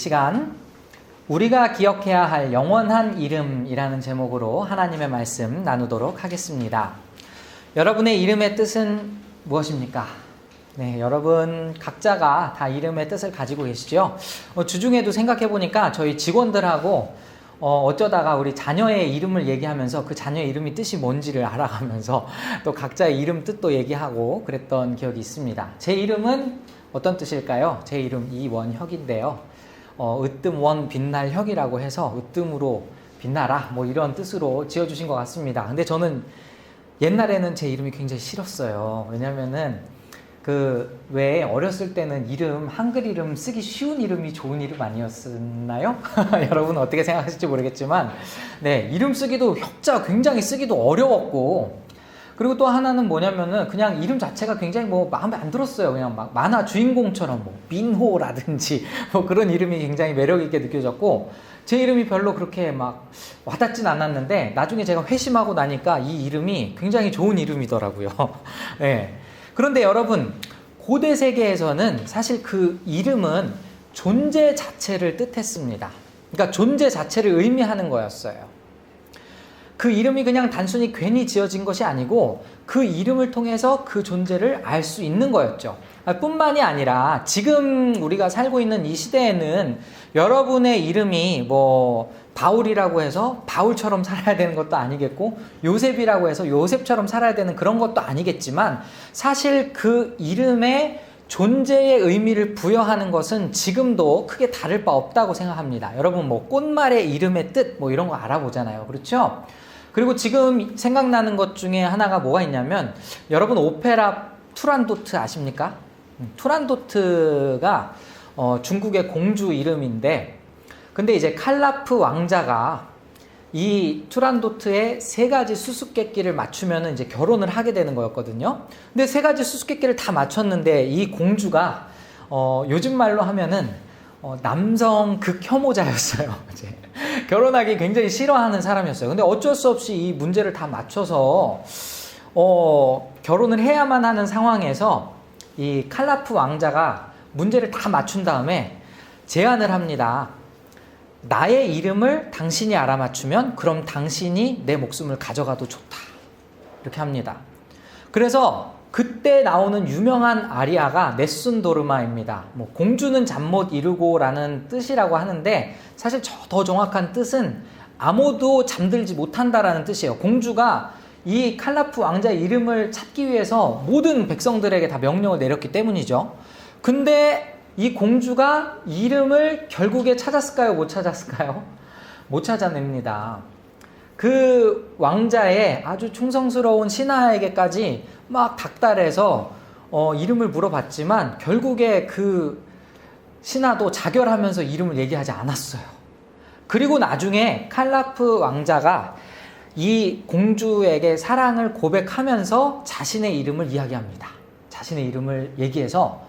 시간 우리가 기억해야 할 영원한 이름이라는 제목으로 하나님의 말씀 나누도록 하겠습니다. 여러분의 이름의 뜻은 무엇입니까? 네, 여러분 각자가 다 이름의 뜻을 가지고 계시죠? 주중에도 생각해 보니까 저희 직원들하고 어쩌다가 우리 자녀의 이름을 얘기하면서 그 자녀의 이름이 뜻이 뭔지를 알아가면서 또 각자의 이름 뜻도 얘기하고 그랬던 기억이 있습니다. 제 이름은 어떤 뜻일까요? 제 이름 이원혁인데요. 으뜸원 빛날 혁이라고 해서 으뜸으로 빛나라 뭐 이런 뜻으로 지어주신 것 같습니다. 근데 저는 옛날에는 제 이름이 굉장히 싫었어요. 왜냐면은 왜 어렸을 때는 한글 이름 쓰기 쉬운 이름이 좋은 이름 아니었나요? 여러분 어떻게 생각하실지 모르겠지만, 네, 이름 쓰기도 혁자 굉장히 쓰기도 어려웠고, 그리고 또 하나는 뭐냐면은 그냥 이름 자체가 굉장히 마음에 안 들었어요. 그냥 막 만화 주인공처럼 민호라든지 그런 이름이 굉장히 매력있게 느껴졌고, 제 이름이 별로 그렇게 막 와닿진 않았는데, 나중에 제가 회심하고 나니까 이 이름이 굉장히 좋은 이름이더라고요. 네. 그런데 여러분, 고대 세계에서는 사실 그 이름은 존재 자체를 뜻했습니다. 그러니까 존재 자체를 의미하는 거였어요. 그 이름이 그냥 단순히 괜히 지어진 것이 아니고 그 이름을 통해서 그 존재를 알 수 있는 거였죠. 뿐만이 아니라 지금 우리가 살고 있는 이 시대에는 여러분의 이름이 바울이라고 해서 바울처럼 살아야 되는 것도 아니겠고, 요셉이라고 해서 요셉처럼 살아야 되는 그런 것도 아니겠지만, 사실 그 이름의 존재의 의미를 부여하는 것은 지금도 크게 다를 바 없다고 생각합니다. 여러분 꽃말의 이름의 뜻 이런 거 알아보잖아요. 그렇죠? 그리고 지금 생각나는 것 중에 하나가 뭐가 있냐면, 여러분 오페라 투란도트 아십니까? 투란도트가 중국의 공주 이름인데, 근데 이제 칼라프 왕자가 이 투란도트의 3가지 수수께끼를 맞추면 이제 결혼을 하게 되는 거였거든요. 근데 3가지 수수께끼를 다 맞췄는데 이 공주가 요즘 말로 하면은 남성 극혐오자였어요. 이제 결혼하기 굉장히 싫어하는 사람이었어요. 근데 어쩔 수 없이 이 문제를 다 맞춰서 결혼을 해야만 하는 상황에서 이 칼라프 왕자가 문제를 다 맞춘 다음에 제안을 합니다. 나의 이름을 당신이 알아맞추면 그럼 당신이 내 목숨을 가져가도 좋다. 이렇게 합니다. 그래서 그때 나오는 유명한 아리아가 네순도르마입니다. 공주는 잠 못 이루고라는 뜻이라고 하는데, 사실 더 정확한 뜻은 아무도 잠들지 못한다라는 뜻이에요. 공주가 이 칼라프 왕자의 이름을 찾기 위해서 모든 백성들에게 다 명령을 내렸기 때문이죠. 근데 이 공주가 이름을 결국에 찾았을까요? 못 찾았을까요? 못 찾아냅니다. 그 왕자의 아주 충성스러운 신하에게까지 막 닥달해서 이름을 물어봤지만 결국에 그 신하도 자결하면서 이름을 얘기하지 않았어요. 그리고 나중에 칼라프 왕자가 이 공주에게 사랑을 고백하면서 자신의 이름을 이야기합니다. 자신의 이름을 얘기해서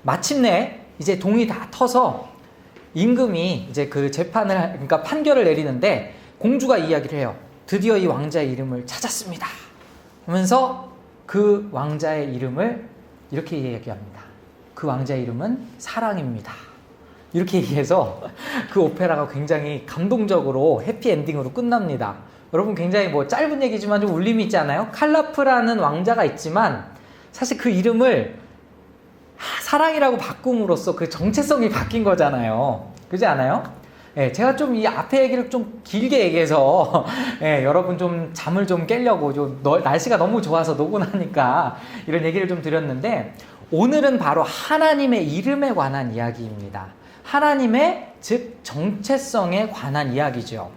마침내 이제 동이 다 터서 임금이 이제 그 그러니까 판결을 내리는데, 공주가 이야기를 해요. 드디어 이 왕자의 이름을 찾았습니다. 하면서 그 왕자의 이름을 이렇게 얘기합니다. 그 왕자의 이름은 사랑입니다. 이렇게 얘기해서 그 오페라가 굉장히 감동적으로 해피엔딩으로 끝납니다. 여러분 굉장히 짧은 얘기지만 좀 울림이 있지 않아요? 칼라프라는 왕자가 있지만 사실 그 이름을 사랑이라고 바꿈으로써 그 정체성이 바뀐 거잖아요. 그렇지 않아요? 예, 제가 좀 이 앞에 얘기를 좀 길게 얘기해서 여러분 좀 잠을 좀 깨려고 날씨가 너무 좋아서 노곤하니까 이런 얘기를 좀 드렸는데, 오늘은 바로 하나님의 이름에 관한 이야기입니다. 하나님의 즉 정체성에 관한 이야기죠.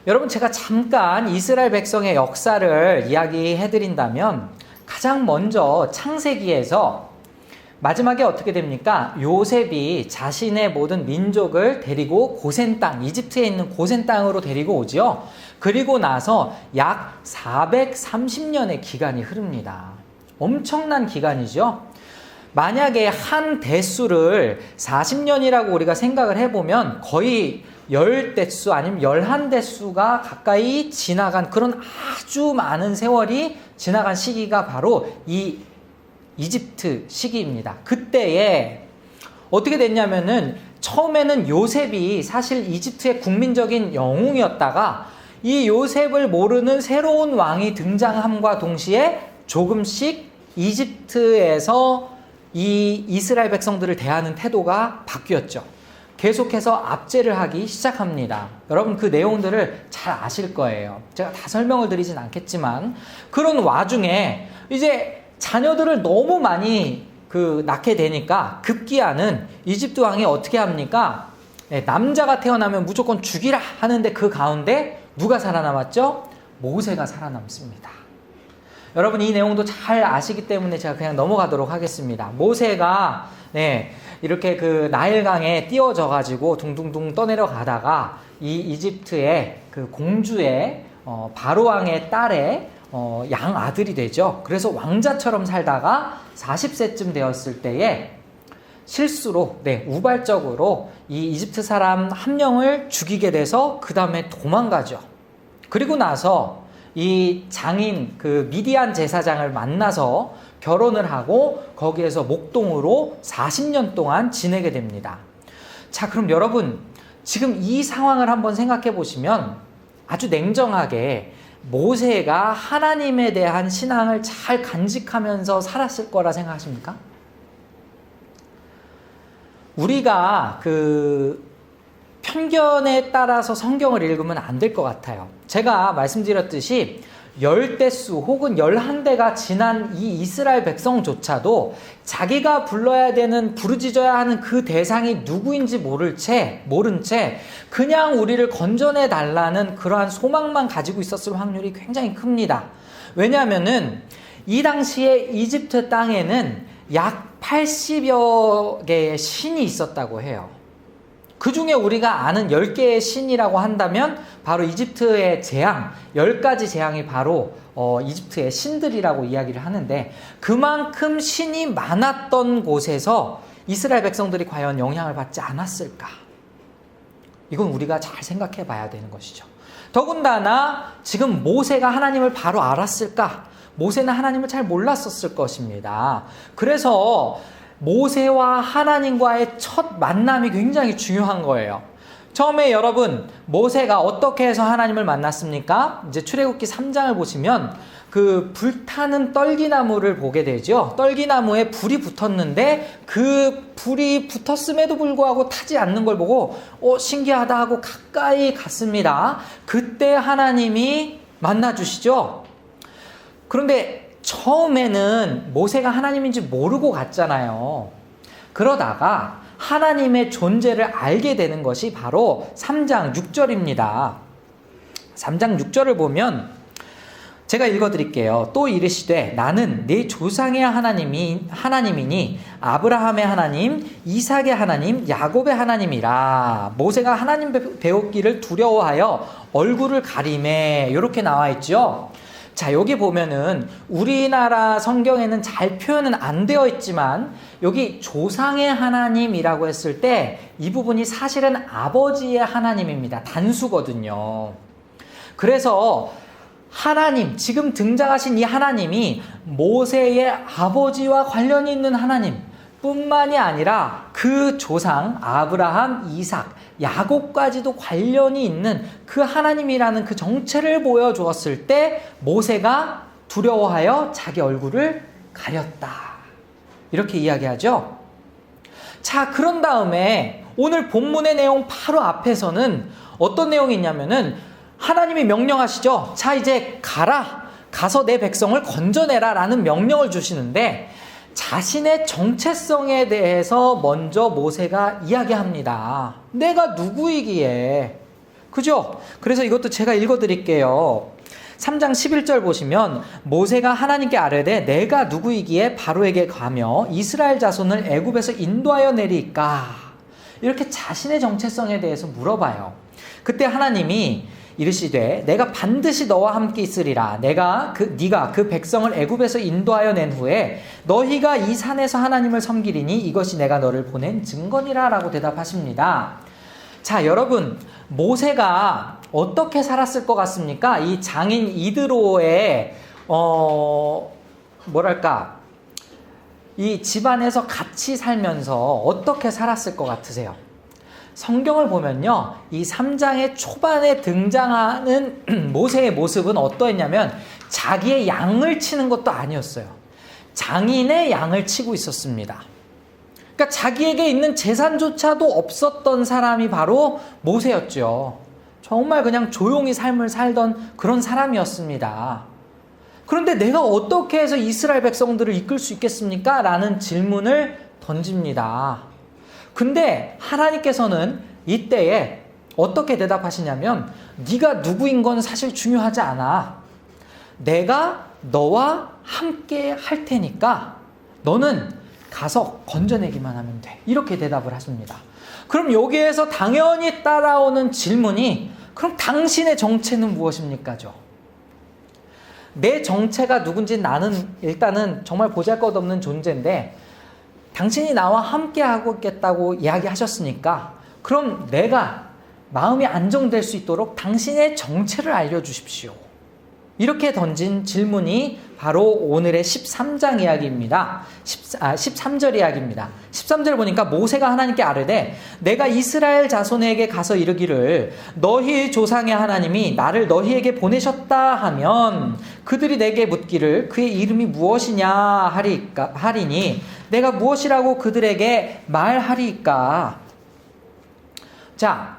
여러분 제가 잠깐 이스라엘 백성의 역사를 이야기해드린다면, 가장 먼저 창세기에서 마지막에 어떻게 됩니까? 요셉이 자신의 모든 민족을 데리고 고센 땅, 이집트에 있는 고센 땅으로 데리고 오죠. 그리고 나서 약 430년의 기간이 흐릅니다. 엄청난 기간이죠. 만약에 한 대수를 40년이라고 우리가 생각을 해보면 거의 10대수 아니면 11대수가 가까이 지나간 그런 아주 많은 세월이 지나간 시기가 바로 이 이집트 시기입니다. 그때에 어떻게 됐냐면은 처음에는 요셉이 사실 이집트의 국민적인 영웅이었다가 이 요셉을 모르는 새로운 왕이 등장함과 동시에 조금씩 이집트에서 이 이스라엘 백성들을 대하는 태도가 바뀌었죠. 계속해서 압제를 하기 시작합니다. 여러분 그 내용들을 잘 아실 거예요. 제가 다 설명을 드리진 않겠지만 그런 와중에 이제 자녀들을 너무 많이 낳게 되니까 급기야는 이집트 왕이 어떻게 합니까? 남자가 태어나면 무조건 죽이라 하는데 그 가운데 누가 살아남았죠? 모세가 살아남습니다. 여러분 이 내용도 잘 아시기 때문에 제가 그냥 넘어가도록 하겠습니다. 모세가 이렇게 그 나일강에 띄워져 가지고 둥둥둥 떠내려 가다가 이 이집트의 그 공주의 바로왕의 딸의 양 아들이 되죠. 그래서 왕자처럼 살다가 40세쯤 되었을 때에 실수로 우발적으로 이 이집트 사람 한 명을 죽이게 돼서 그 다음에 도망가죠. 그리고 나서 이 장인 그 미디안 제사장을 만나서 결혼을 하고 거기에서 목동으로 40년 동안 지내게 됩니다. 자, 그럼 여러분 지금 이 상황을 한번 생각해 보시면 아주 냉정하게 모세가 하나님에 대한 신앙을 잘 간직하면서 살았을 거라 생각하십니까? 우리가 그 편견에 따라서 성경을 읽으면 안 될 것 같아요. 제가 말씀드렸듯이 열대수 혹은 11대가 지난 이 이스라엘 백성조차도 자기가 불러야 되는 부르짖어야 하는 그 대상이 누구인지 모른 채 그냥 우리를 건져내 달라는 그러한 소망만 가지고 있었을 확률이 굉장히 큽니다. 왜냐하면은 이 당시에 이집트 땅에는 약 80여 개의 신이 있었다고 해요. 그 중에 우리가 아는 10개의 신이라고 한다면 바로 이집트의 재앙, 10가지 재앙이 바로 이집트의 신들이라고 이야기를 하는데 그만큼 신이 많았던 곳에서 이스라엘 백성들이 과연 영향을 받지 않았을까? 이건 우리가 잘 생각해 봐야 되는 것이죠. 더군다나 지금 모세가 하나님을 바로 알았을까? 모세는 하나님을 잘 몰랐었을 것입니다. 그래서 모세와 하나님과의 첫 만남이 굉장히 중요한 거예요. 처음에 여러분 모세가 어떻게 해서 하나님을 만났습니까? 이제 출애굽기 3장을 보시면 그 불타는 떨기나무를 보게 되죠. 떨기나무에 불이 붙었는데 그 불이 붙었음에도 불구하고 타지 않는 걸 보고 신기하다 하고 가까이 갔습니다. 그때 하나님이 만나주시죠. 그런데 처음에는 모세가 하나님인지 모르고 갔잖아요. 그러다가 하나님의 존재를 알게 되는 것이 바로 3장 6절입니다. 3장 6절을 보면 제가 읽어드릴게요. 또 이르시되 나는 네 조상의 하나님이니 아브라함의 하나님, 이삭의 하나님, 야곱의 하나님이라. 모세가 하나님 배웠기를 두려워하여 얼굴을 가리매 이렇게 나와 있죠. 자, 여기 보면은 우리나라 성경에는 잘 표현은 안 되어 있지만 여기 조상의 하나님이라고 했을 때 이 부분이 사실은 아버지의 하나님입니다. 단수거든요. 그래서 하나님, 지금 등장하신 이 하나님이 모세의 아버지와 관련이 있는 하나님 뿐만이 아니라 그 조상 아브라함, 이삭, 야곱까지도 관련이 있는 그 하나님이라는 그 정체를 보여주었을 때 모세가 두려워하여 자기 얼굴을 가렸다. 이렇게 이야기하죠. 자, 그런 다음에 오늘 본문의 내용 바로 앞에서는 어떤 내용이 있냐면은 하나님이 명령하시죠. 자, 이제 가서 내 백성을 건져내라 라는 명령을 주시는데 자신의 정체성에 대해서 먼저 모세가 이야기합니다. 내가 누구이기에. 그죠? 그래서 이것도 제가 읽어드릴게요. 3장 11절 보시면 모세가 하나님께 아뢰되 내가 누구이기에 바로에게 가며 이스라엘 자손을 애굽에서 인도하여 내리까. 이렇게 자신의 정체성에 대해서 물어봐요. 그때 하나님이 이르시되 내가 반드시 너와 함께 있으리라. 네가 그 백성을 애굽에서 인도하여 낸 후에 너희가 이 산에서 하나님을 섬기리니 이것이 내가 너를 보낸 증거니라 라고 대답하십니다. 자, 여러분 모세가 어떻게 살았을 것 같습니까? 이 장인 이드로의 이 집안에서 같이 살면서 어떻게 살았을 것 같으세요? 성경을 보면요, 이 3장의 초반에 등장하는 모세의 모습은 어떠했냐면 자기의 양을 치는 것도 아니었어요. 장인의 양을 치고 있었습니다. 그러니까 자기에게 있는 재산조차도 없었던 사람이 바로 모세였죠. 정말 그냥 조용히 삶을 살던 그런 사람이었습니다. 그런데 내가 어떻게 해서 이스라엘 백성들을 이끌 수 있겠습니까? 라는 질문을 던집니다. 근데 하나님께서는 이때에 어떻게 대답하시냐면 네가 누구인 건 사실 중요하지 않아. 내가 너와 함께 할 테니까 너는 가서 건져내기만 하면 돼. 이렇게 대답을 하십니다. 그럼 여기에서 당연히 따라오는 질문이 그럼 당신의 정체는 무엇입니까죠? 내 정체가 누군지 나는 일단은 정말 보잘것없는 존재인데 당신이 나와 함께 하고 있겠다고 이야기하셨으니까 그럼 내가 마음이 안정될 수 있도록 당신의 정체를 알려주십시오. 이렇게 던진 질문이 바로 오늘의 13장 이야기입니다. 13절 이야기입니다. 13절 보니까 모세가 하나님께 아뢰되 내가 이스라엘 자손에게 가서 이르기를 너희 조상의 하나님이 나를 너희에게 보내셨다 하면 그들이 내게 묻기를 그의 이름이 무엇이냐 하리니 내가 무엇이라고 그들에게 말하리이까. 자,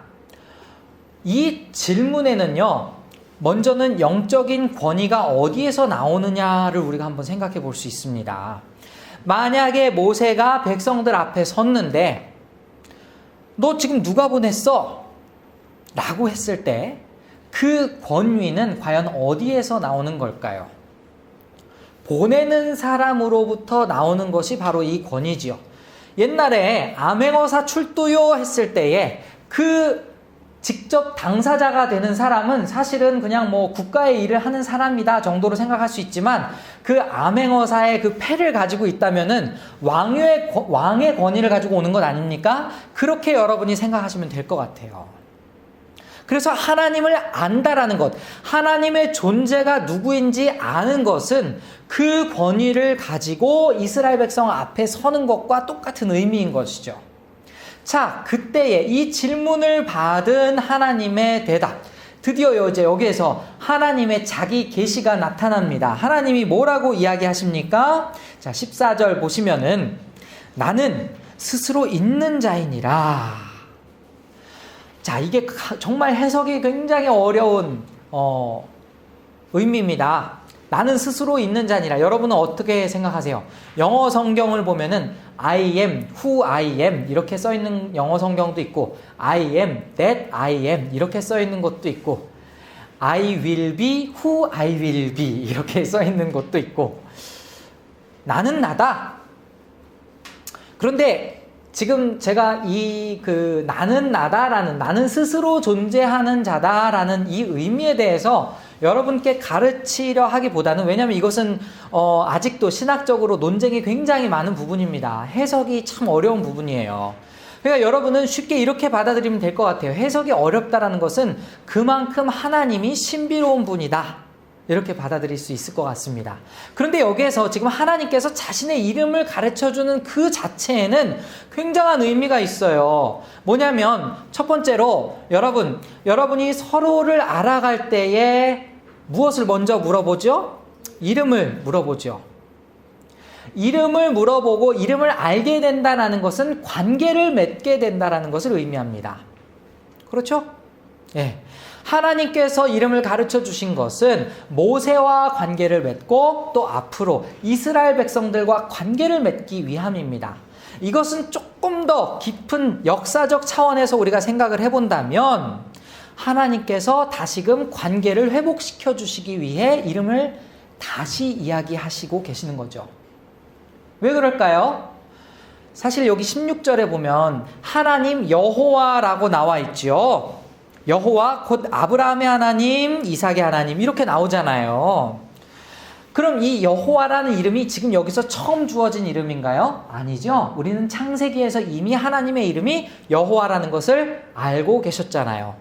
이 질문에는요, 먼저는 영적인 권위가 어디에서 나오느냐를 우리가 한번 생각해 볼 수 있습니다. 만약에 모세가 백성들 앞에 섰는데 너 지금 누가 보냈어? 라고 했을 때 그 권위는 과연 어디에서 나오는 걸까요? 보내는 사람으로부터 나오는 것이 바로 이 권위지요. 옛날에 암행어사 출두요 했을 때에 그 직접 당사자가 되는 사람은 사실은 그냥 뭐 국가의 일을 하는 사람이다 정도로 생각할 수 있지만 그 암행어사의 그 패를 가지고 있다면은 왕의 권위를 가지고 오는 것 아닙니까? 그렇게 여러분이 생각하시면 될 것 같아요. 그래서 하나님을 안다라는 것, 하나님의 존재가 누구인지 아는 것은 그 권위를 가지고 이스라엘 백성 앞에 서는 것과 똑같은 의미인 것이죠. 자, 그때에 이 질문을 받은 하나님의 대답, 드디어 이제 여기에서 하나님의 자기 계시가 나타납니다. 하나님이 뭐라고 이야기하십니까? 자, 14절 보시면은 나는 스스로 있는 자이니라. 자, 이게 정말 해석이 굉장히 어려운 의미입니다. 나는 스스로 있는 자니라. 여러분은 어떻게 생각하세요? 영어 성경을 보면은 I am, who I am 이렇게 써 있는 영어 성경도 있고 I am, that I am 이렇게 써 있는 것도 있고 I will be, who I will be 이렇게 써 있는 것도 있고 나는 나다. 그런데 지금 제가 나는 나다라는, 나는 스스로 존재하는 자다라는 이 의미에 대해서 여러분께 가르치려 하기보다는, 왜냐하면 이것은 아직도 신학적으로 논쟁이 굉장히 많은 부분입니다. 해석이 참 어려운 부분이에요. 그러니까 여러분은 쉽게 이렇게 받아들이면 될 것 같아요. 해석이 어렵다라는 것은 그만큼 하나님이 신비로운 분이다, 이렇게 받아들일 수 있을 것 같습니다. 그런데 여기에서 지금 하나님께서 자신의 이름을 가르쳐주는 그 자체에는 굉장한 의미가 있어요. 뭐냐면 첫 번째로 여러분이 서로를 알아갈 때에 무엇을 먼저 물어보죠? 이름을 물어보죠. 이름을 물어보고 이름을 알게 된다는 것은 관계를 맺게 된다는 것을 의미합니다. 그렇죠? 예. 하나님께서 이름을 가르쳐 주신 것은 모세와 관계를 맺고 또 앞으로 이스라엘 백성들과 관계를 맺기 위함입니다. 이것은 조금 더 깊은 역사적 차원에서 우리가 생각을 해본다면 하나님께서 다시금 관계를 회복시켜 주시기 위해 이름을 다시 이야기하시고 계시는 거죠. 왜 그럴까요? 사실 여기 16절에 보면 하나님 여호와라고 나와 있죠. 여호와 곧 아브라함의 하나님, 이삭의 하나님 이렇게 나오잖아요. 그럼 이 여호와라는 이름이 지금 여기서 처음 주어진 이름인가요? 아니죠. 우리는 창세기에서 이미 하나님의 이름이 여호와라는 것을 알고 계셨잖아요.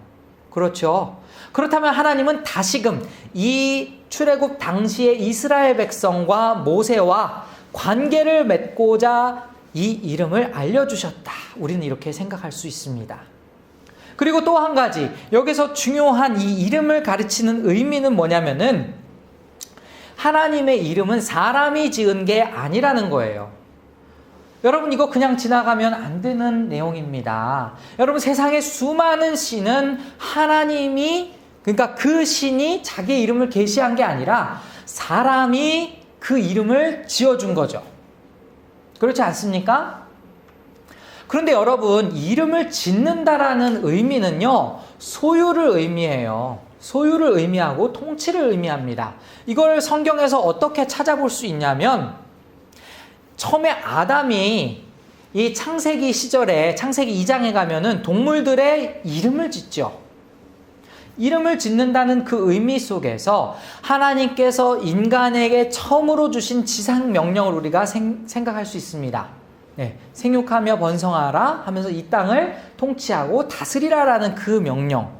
그렇죠. 그렇다면 하나님은 다시금 이 출애굽 당시의 이스라엘 백성과 모세와 관계를 맺고자 이 이름을 알려주셨다. 우리는 이렇게 생각할 수 있습니다. 그리고 또 한 가지, 여기서 중요한 이 이름을 가르치는 의미는 뭐냐면은 하나님의 이름은 사람이 지은 게 아니라는 거예요. 여러분, 이거 그냥 지나가면 안 되는 내용입니다. 여러분, 세상에 수많은 신은 하나님이, 그러니까 그 신이 자기의 이름을 계시한 게 아니라 사람이 그 이름을 지어준 거죠. 그렇지 않습니까? 그런데 여러분, 이름을 짓는다라는 의미는요, 소유를 의미해요. 소유를 의미하고 통치를 의미합니다. 이걸 성경에서 어떻게 찾아볼 수 있냐면, 처음에 아담이 이 창세기 시절에, 창세기 2장에 가면은 동물들의 이름을 짓죠. 이름을 짓는다는 그 의미 속에서 하나님께서 인간에게 처음으로 주신 지상 명령을 우리가 생각할 수 있습니다. 네, 생육하며 번성하라 하면서 이 땅을 통치하고 다스리라라는 그 명령.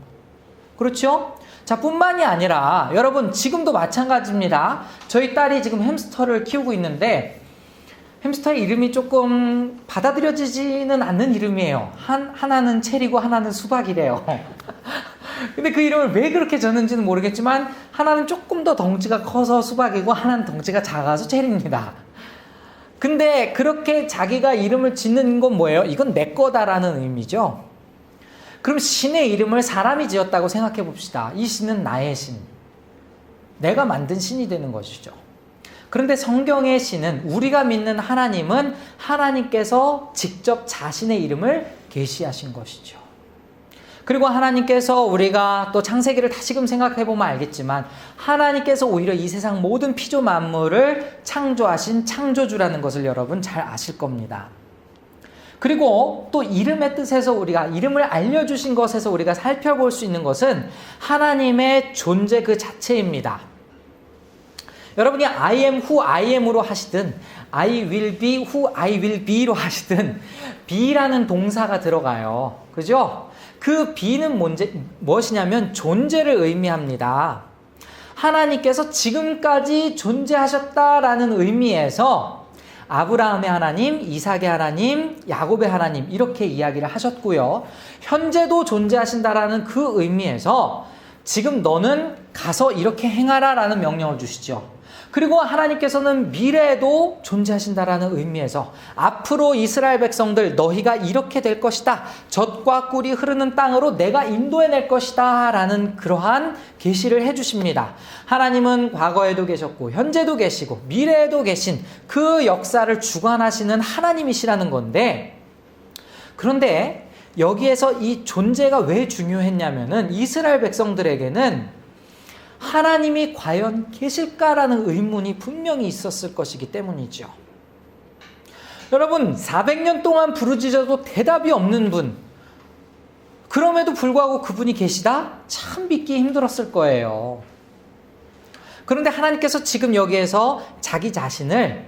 그렇죠? 자, 뿐만이 아니라 여러분, 지금도 마찬가지입니다. 저희 딸이 지금 햄스터를 키우고 있는데 햄스터의 이름이 조금 받아들여지지는 않는 이름이에요. 하나는 체리고 하나는 수박이래요. 근데 그 이름을 왜 그렇게 졌는지는 모르겠지만 하나는 조금 더 덩치가 커서 수박이고 하나는 덩치가 작아서 체리입니다. 근데 그렇게 자기가 이름을 짓는 건 뭐예요? 이건 내 거다라는 의미죠. 그럼 신의 이름을 사람이 지었다고 생각해 봅시다. 이 신은 나의 신. 내가 만든 신이 되는 것이죠. 그런데 성경의 신은, 우리가 믿는 하나님은 하나님께서 직접 자신의 이름을 계시하신 것이죠. 그리고 하나님께서, 우리가 또 창세기를 다시금 생각해 보면 알겠지만 하나님께서 오히려 이 세상 모든 피조 만물을 창조하신 창조주라는 것을 여러분 잘 아실 겁니다. 그리고 또 이름의 뜻에서, 우리가 이름을 알려주신 것에서 우리가 살펴볼 수 있는 것은 하나님의 존재 그 자체입니다. 여러분이 I am who I am으로 하시든 I will be who I will be로 하시든 be라는 동사가 들어가요. 그죠? 그 be는 무엇이냐면 존재를 의미합니다. 하나님께서 지금까지 존재하셨다라는 의미에서 아브라함의 하나님, 이삭의 하나님, 야곱의 하나님 이렇게 이야기를 하셨고요. 현재도 존재하신다라는 그 의미에서 지금 너는 가서 이렇게 행하라라는 명령을 주시죠. 그리고 하나님께서는 미래에도 존재하신다라는 의미에서 앞으로 이스라엘 백성들 너희가 이렇게 될 것이다. 젖과 꿀이 흐르는 땅으로 내가 인도해낼 것이다. 라는 그러한 계시를 해주십니다. 하나님은 과거에도 계셨고 현재도 계시고 미래에도 계신 그 역사를 주관하시는 하나님이시라는 건데, 그런데 여기에서 이 존재가 왜 중요했냐면은 이스라엘 백성들에게는 하나님이 과연 계실까라는 의문이 분명히 있었을 것이기 때문이죠. 여러분, 400년 동안 부르짖어도 대답이 없는 분, 그럼에도 불구하고 그분이 계시다? 참 믿기 힘들었을 거예요. 그런데 하나님께서 지금 여기에서 자기 자신을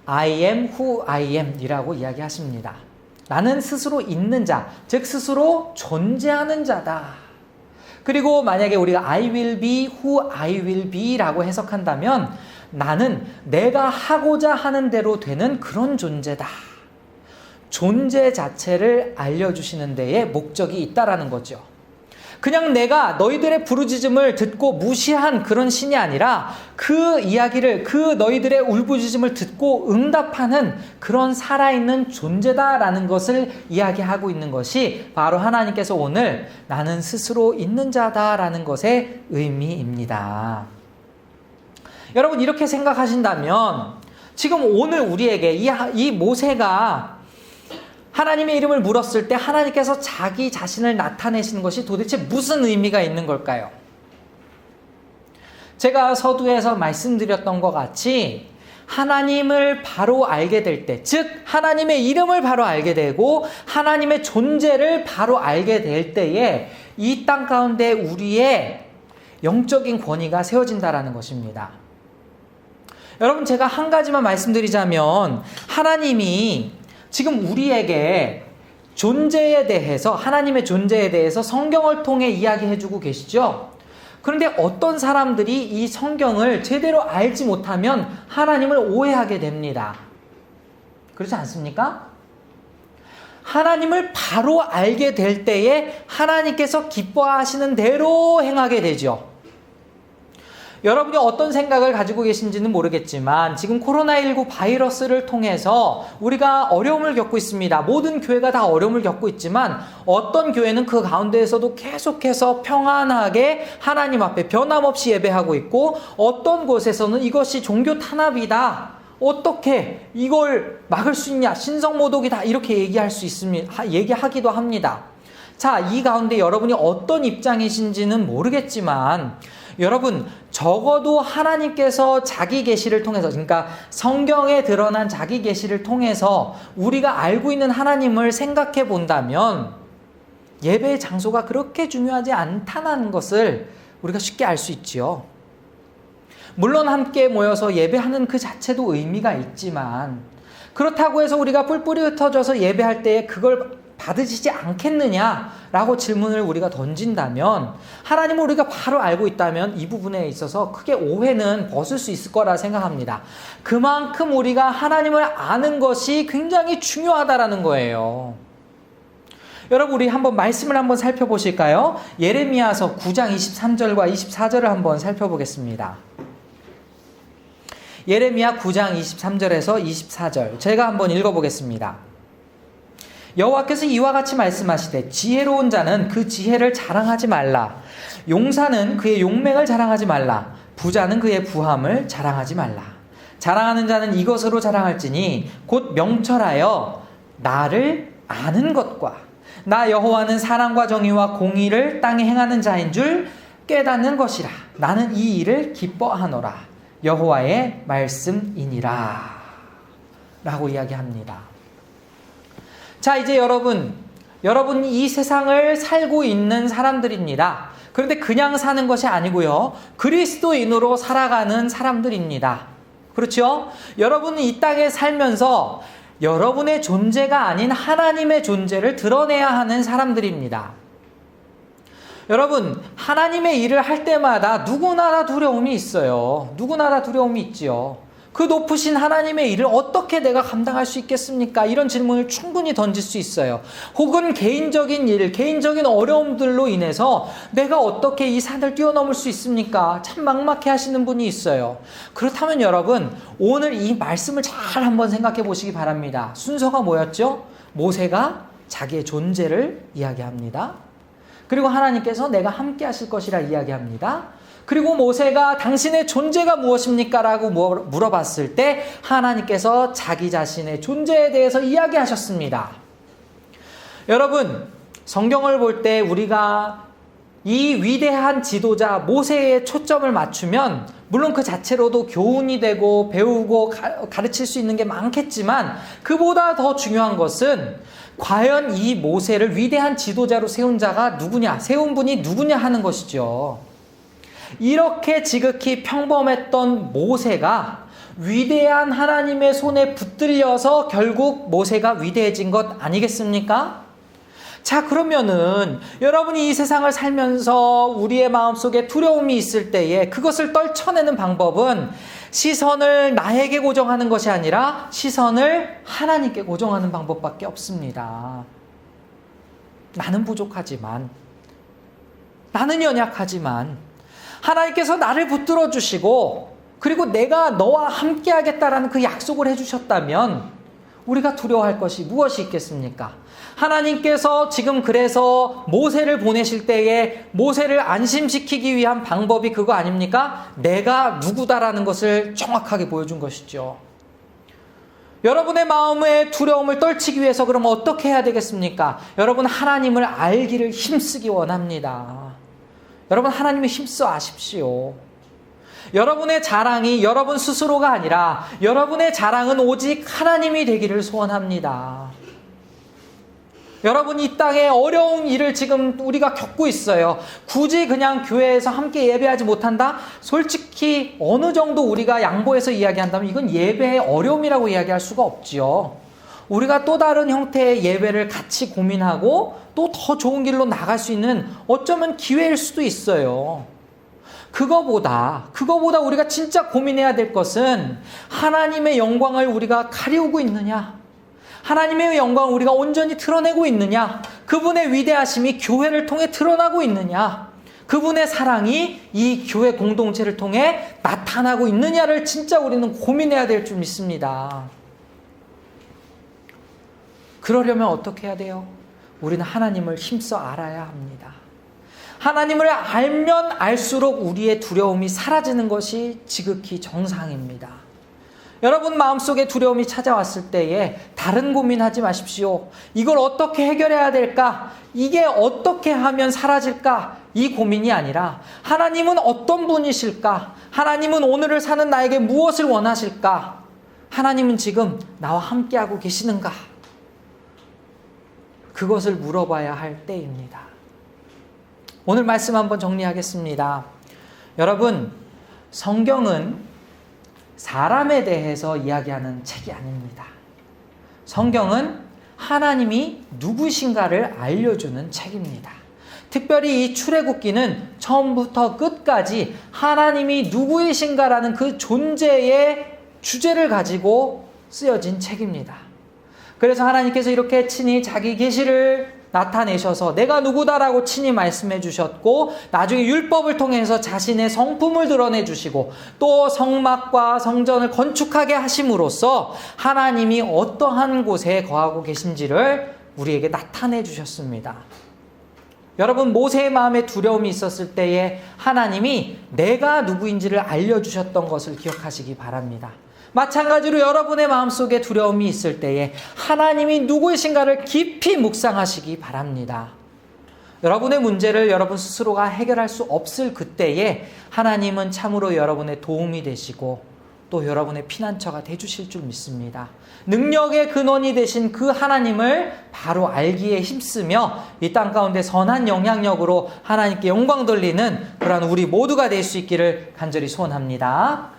I am who I am 이라고 이야기하십니다. 나는 스스로 있는 자, 즉 스스로 존재하는 자다. 그리고 만약에 우리가 I will be who I will be 라고 해석한다면 나는 내가 하고자 하는 대로 되는 그런 존재다. 존재 자체를 알려주시는 데에 목적이 있다라는 거죠. 그냥 내가 너희들의 부르짖음을 듣고 무시한 그런 신이 아니라 그 이야기를, 그 너희들의 울부짖음을 듣고 응답하는 그런 살아있는 존재다라는 것을 이야기하고 있는 것이 바로 하나님께서 오늘 나는 스스로 있는 자다라는 것의 의미입니다. 여러분, 이렇게 생각하신다면 지금 오늘 우리에게 이 모세가 하나님의 이름을 물었을 때 하나님께서 자기 자신을 나타내시는 것이 도대체 무슨 의미가 있는 걸까요? 제가 서두에서 말씀드렸던 것 같이 하나님을 바로 알게 될 때, 즉 하나님의 이름을 바로 알게 되고 하나님의 존재를 바로 알게 될 때에 이 땅 가운데 우리의 영적인 권위가 세워진다라는 것입니다. 여러분, 제가 한 가지만 말씀드리자면 하나님이 지금 우리에게 존재에 대해서, 하나님의 존재에 대해서 성경을 통해 이야기해주고 계시죠? 그런데 어떤 사람들이 이 성경을 제대로 알지 못하면 하나님을 오해하게 됩니다. 그렇지 않습니까? 하나님을 바로 알게 될 때에 하나님께서 기뻐하시는 대로 행하게 되죠. 여러분이 어떤 생각을 가지고 계신지는 모르겠지만 지금 코로나19 바이러스를 통해서 우리가 어려움을 겪고 있습니다. 모든 교회가 다 어려움을 겪고 있지만 어떤 교회는 그 가운데에서도 계속해서 평안하게 하나님 앞에 변함없이 예배하고 있고, 어떤 곳에서는 이것이 종교 탄압이다, 어떻게 이걸 막을 수 있냐, 신성모독이다, 이렇게 얘기할 수 있습니다. 얘기하기도 합니다. 자, 이 가운데 여러분이 어떤 입장이신지는 모르겠지만 여러분, 적어도 하나님께서 자기 계시를 통해서, 그러니까 성경에 드러난 자기 계시를 통해서 우리가 알고 있는 하나님을 생각해 본다면 예배의 장소가 그렇게 중요하지 않다는 것을 우리가 쉽게 알 수 있지요. 물론 함께 모여서 예배하는 그 자체도 의미가 있지만, 그렇다고 해서 우리가 뿔뿔이 흩어져서 예배할 때 그걸 받으시지 않겠느냐라고 질문을 우리가 던진다면, 하나님을 우리가 바로 알고 있다면 이 부분에 있어서 크게 오해는 벗을 수 있을 거라 생각합니다. 그만큼 우리가 하나님을 아는 것이 굉장히 중요하다라는 거예요. 여러분, 우리 한번 말씀을 한번 살펴보실까요? 예레미야서 9장 23절과 24절을 한번 살펴보겠습니다. 예레미야 9장 23절에서 24절 제가 한번 읽어보겠습니다. 여호와께서 이와 같이 말씀하시되 지혜로운 자는 그 지혜를 자랑하지 말라. 용사는 그의 용맹을 자랑하지 말라. 부자는 그의 부함을 자랑하지 말라. 자랑하는 자는 이것으로 자랑할지니 곧 명철하여 나를 아는 것과 나 여호와는 사랑과 정의와 공의를 땅에 행하는 자인 줄 깨닫는 것이라. 나는 이 일을 기뻐하노라. 여호와의 말씀이니라 라고 이야기합니다. 자, 이제 여러분이 이 세상을 살고 있는 사람들입니다. 그런데 그냥 사는 것이 아니고요, 그리스도인으로 살아가는 사람들입니다. 그렇죠? 여러분은 이 땅에 살면서 여러분의 존재가 아닌 하나님의 존재를 드러내야 하는 사람들입니다. 여러분, 하나님의 일을 할 때마다 누구나 다 두려움이 있어요. 누구나 다 두려움이 있지요. 그 높으신 하나님의 일을 어떻게 내가 감당할 수 있겠습니까? 이런 질문을 충분히 던질 수 있어요. 혹은 개인적인 일, 개인적인 어려움들로 인해서 내가 어떻게 이 산을 뛰어넘을 수 있습니까? 참 막막해 하시는 분이 있어요. 그렇다면 여러분, 오늘 이 말씀을 잘 한번 생각해 보시기 바랍니다. 순서가 뭐였죠? 모세가 자기의 존재를 이야기합니다. 그리고 하나님께서 내가 함께 하실 것이라 이야기합니다. 그리고 모세가 당신의 존재가 무엇입니까? 라고 물어봤을 때 하나님께서 자기 자신의 존재에 대해서 이야기하셨습니다. 여러분, 성경을 볼 때 우리가 이 위대한 지도자 모세에 초점을 맞추면 물론 그 자체로도 교훈이 되고 배우고 가르칠 수 있는 게 많겠지만, 그보다 더 중요한 것은 과연 이 모세를 위대한 지도자로 세운 자가 누구냐, 세운 분이 누구냐 하는 것이죠. 이렇게 지극히 평범했던 모세가 위대한 하나님의 손에 붙들려서 결국 모세가 위대해진 것 아니겠습니까? 자, 그러면은 여러분이 이 세상을 살면서 우리의 마음속에 두려움이 있을 때에 그것을 떨쳐내는 방법은 시선을 나에게 고정하는 것이 아니라 시선을 하나님께 고정하는 방법밖에 없습니다. 나는 부족하지만, 나는 연약하지만 하나님께서 나를 붙들어 주시고 그리고 내가 너와 함께 하겠다라는 그 약속을 해주셨다면 우리가 두려워할 것이 무엇이 있겠습니까? 하나님께서 지금 그래서 모세를 보내실 때에 모세를 안심시키기 위한 방법이 그거 아닙니까? 내가 누구다라는 것을 정확하게 보여준 것이죠. 여러분의 마음의 두려움을 떨치기 위해서 그러면 어떻게 해야 되겠습니까? 여러분, 하나님을 알기를 힘쓰기 원합니다. 여러분, 하나님을 힘써 아십시오. 여러분의 자랑이 여러분 스스로가 아니라 여러분의 자랑은 오직 하나님이 되기를 소원합니다. 여러분, 이 땅에 어려운 일을 지금 우리가 겪고 있어요. 굳이 그냥 교회에서 함께 예배하지 못한다? 솔직히 어느 정도 우리가 양보해서 이야기한다면 이건 예배의 어려움이라고 이야기할 수가 없지요. 우리가 또 다른 형태의 예배를 같이 고민하고 또 더 좋은 길로 나갈 수 있는 어쩌면 기회일 수도 있어요. 그거보다 우리가 진짜 고민해야 될 것은 하나님의 영광을 우리가 가리우고 있느냐, 하나님의 영광을 우리가 온전히 드러내고 있느냐? 그분의 위대하심이 교회를 통해 드러나고 있느냐? 그분의 사랑이 이 교회 공동체를 통해 나타나고 있느냐를 진짜 우리는 고민해야 될 줄 믿습니다. 그러려면 어떻게 해야 돼요? 우리는 하나님을 힘써 알아야 합니다. 하나님을 알면 알수록 우리의 두려움이 사라지는 것이 지극히 정상입니다. 여러분 마음속에 두려움이 찾아왔을 때에 다른 고민하지 마십시오. 이걸 어떻게 해결해야 될까? 이게 어떻게 하면 사라질까? 이 고민이 아니라 하나님은 어떤 분이실까? 하나님은 오늘을 사는 나에게 무엇을 원하실까? 하나님은 지금 나와 함께하고 계시는가? 그것을 물어봐야 할 때입니다. 오늘 말씀 한번 정리하겠습니다. 여러분, 성경은 사람에 대해서 이야기하는 책이 아닙니다. 성경은 하나님이 누구신가를 알려주는 책입니다. 특별히 이 출애굽기는 처음부터 끝까지 하나님이 누구이신가라는 그 존재의 주제를 가지고 쓰여진 책입니다. 그래서 하나님께서 이렇게 친히 자기 계시를 나타내셔서 내가 누구다라고 친히 말씀해 주셨고, 나중에 율법을 통해서 자신의 성품을 드러내 주시고, 또 성막과 성전을 건축하게 하심으로써 하나님이 어떠한 곳에 거하고 계신지를 우리에게 나타내 주셨습니다. 여러분, 모세의 마음에 두려움이 있었을 때에 하나님이 내가 누구인지를 알려주셨던 것을 기억하시기 바랍니다. 마찬가지로 여러분의 마음속에 두려움이 있을 때에 하나님이 누구이신가를 깊이 묵상하시기 바랍니다. 여러분의 문제를 여러분 스스로가 해결할 수 없을 그때에 하나님은 참으로 여러분의 도움이 되시고 또 여러분의 피난처가 되주실 줄 믿습니다. 능력의 근원이 되신 그 하나님을 바로 알기에 힘쓰며 이 땅 가운데 선한 영향력으로 하나님께 영광 돌리는 그러한 우리 모두가 될 수 있기를 간절히 소원합니다.